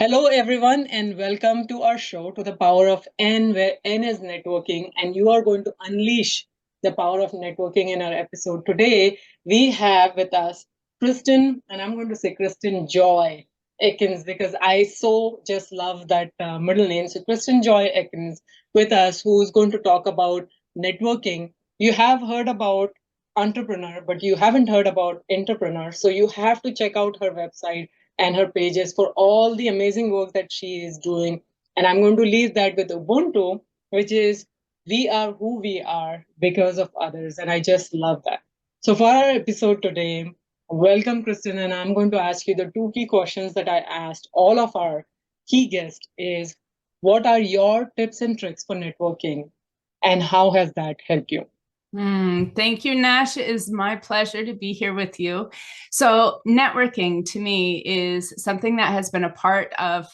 Hello, everyone, and welcome to our show, To the Power of N, where N is networking, and you are going to unleash the power of networking in our episode. Today, we have with us Kristin, and I'm going to say Kristin Joy Ekkens because I so just love that middle name. So, Kristin Joy Ekkens with us, who's going to talk about networking. You have heard about entrepreneur, but you haven't heard about entrepreneur. So, you have to check out her website and her pages for all the amazing work that she is doing. And I'm going to leave that with Ubuntu, which is we are who we are because of others. And I just love that. So, for our episode today, welcome, Kristin. And I'm going to ask you the two key questions that I asked all of our key guests is what are your tips and tricks for networking? And how has that helped you? Thank you, Nash. It is my pleasure to be here with you. So, networking to me is something that has been a part of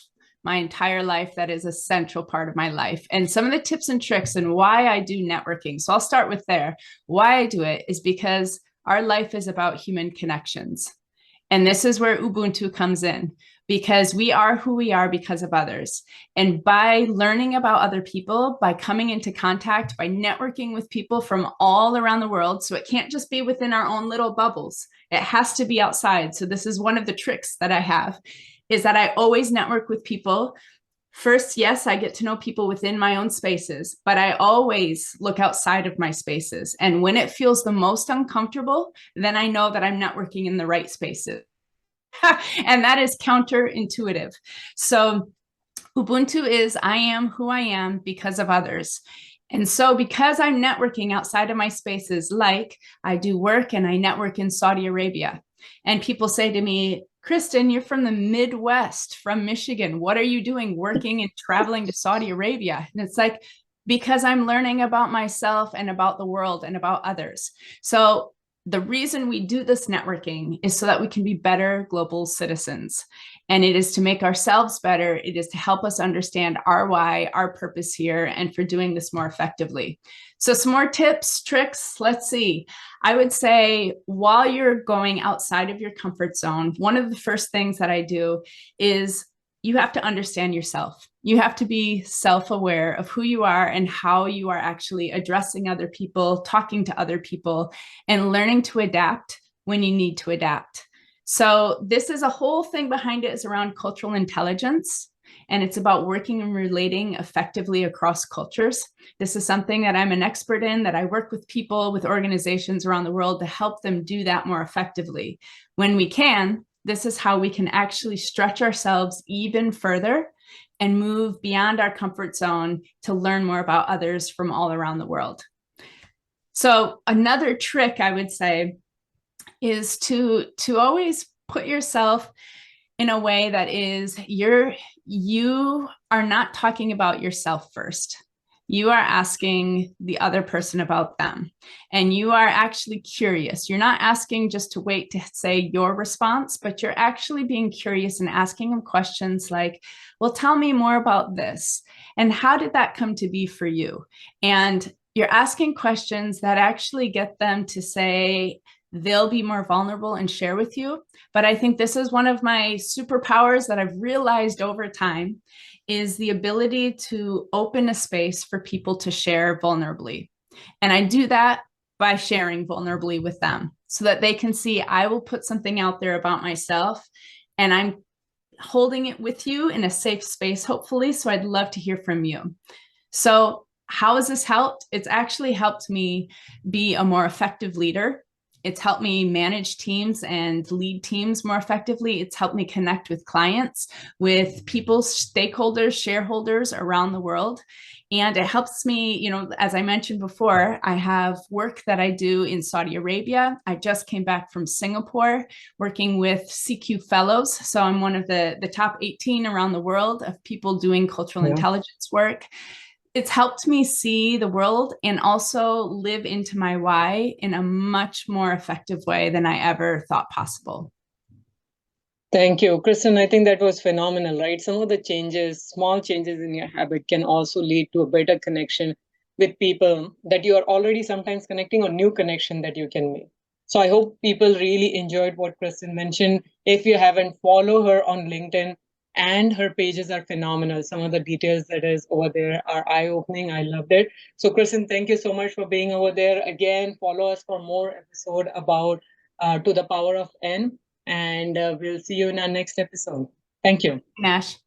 my entire life, that is a central part of my life. And some of the tips and tricks and why I do networking. So, I'll start with there. Why I do it is because our life is about human connections. And this is where Ubuntu comes in, because we are who we are because of others. And by learning about other people, by coming into contact, by networking with people from all around the world, so it can't just be within our own little bubbles, it has to be outside. So this is one of the tricks that I have, is that I always network with people. First, yes, I get to know people within my own spaces, but I always look outside of my spaces. And when it feels the most uncomfortable, then I know that I'm networking in the right spaces. And that is counterintuitive. So Ubuntu is I am who I am because of others. And so because I'm networking outside of my spaces, like I do work and I network in Saudi Arabia, and people say to me, Kristin, you're from the Midwest, from Michigan. What are you doing working and traveling to Saudi Arabia? And it's like, because I'm learning about myself and about the world and about others. So the reason we do this networking is so that we can be better global citizens. And it is to make ourselves better. It is to help us understand our why, our purpose here, and for doing this more effectively. So some more tips, tricks, let's see. I would say while you're going outside of your comfort zone, one of the first things that I do is you have to understand yourself. You have to be self-aware of who you are and how you are actually addressing other people, talking to other people, and learning to adapt when you need to adapt. So this is a whole thing behind it is around cultural intelligence, and it's about working and relating effectively across cultures. This is something that I'm an expert in, that I work with people, with organizations around the world to help them do that more effectively. When we can, this is how we can actually stretch ourselves even further and move beyond our comfort zone to learn more about others from all around the world. So another trick I would say is to always put yourself in a way that is you are not talking about yourself first. You are asking the other person about them, and you are actually curious. You're not asking just to wait to say your response, but you're actually being curious and asking them questions like, well, tell me more about this. And how did that come to be for you? And you're asking questions that actually get them to say, they'll be more vulnerable and share with you. But I think this is one of my superpowers that I've realized over time, is the ability to open a space for people to share vulnerably. And I do that by sharing vulnerably with them so that they can see I will put something out there about myself, and I'm holding it with you in a safe space, hopefully. So I'd love to hear from you. So how has this helped? It's actually helped me be a more effective leader. It's helped me manage teams and lead teams more effectively. It's helped me connect with clients, with people, stakeholders, shareholders around the world. And it helps me, as I mentioned before, I have work that I do in Saudi Arabia. I just came back from Singapore working with CQ fellows. So I'm one of the top 18 around the world of people doing cultural intelligence work. It's helped me see the world and also live into my why in a much more effective way than I ever thought possible. Thank you, Kristin. I think that was phenomenal, right? Some of the changes, small changes in your habit can also lead to a better connection with people that you are already sometimes connecting, or new connection that you can make. So I hope people really enjoyed what Kristin mentioned. If you haven't, follow her on LinkedIn. and her pages are phenomenal. Some of the details that is over there are eye-opening. I loved it. So Kristin, thank you so much for being over there. Again, follow us for more episode about To the Power of N, and we'll see you in our next episode. Thank you. Nash.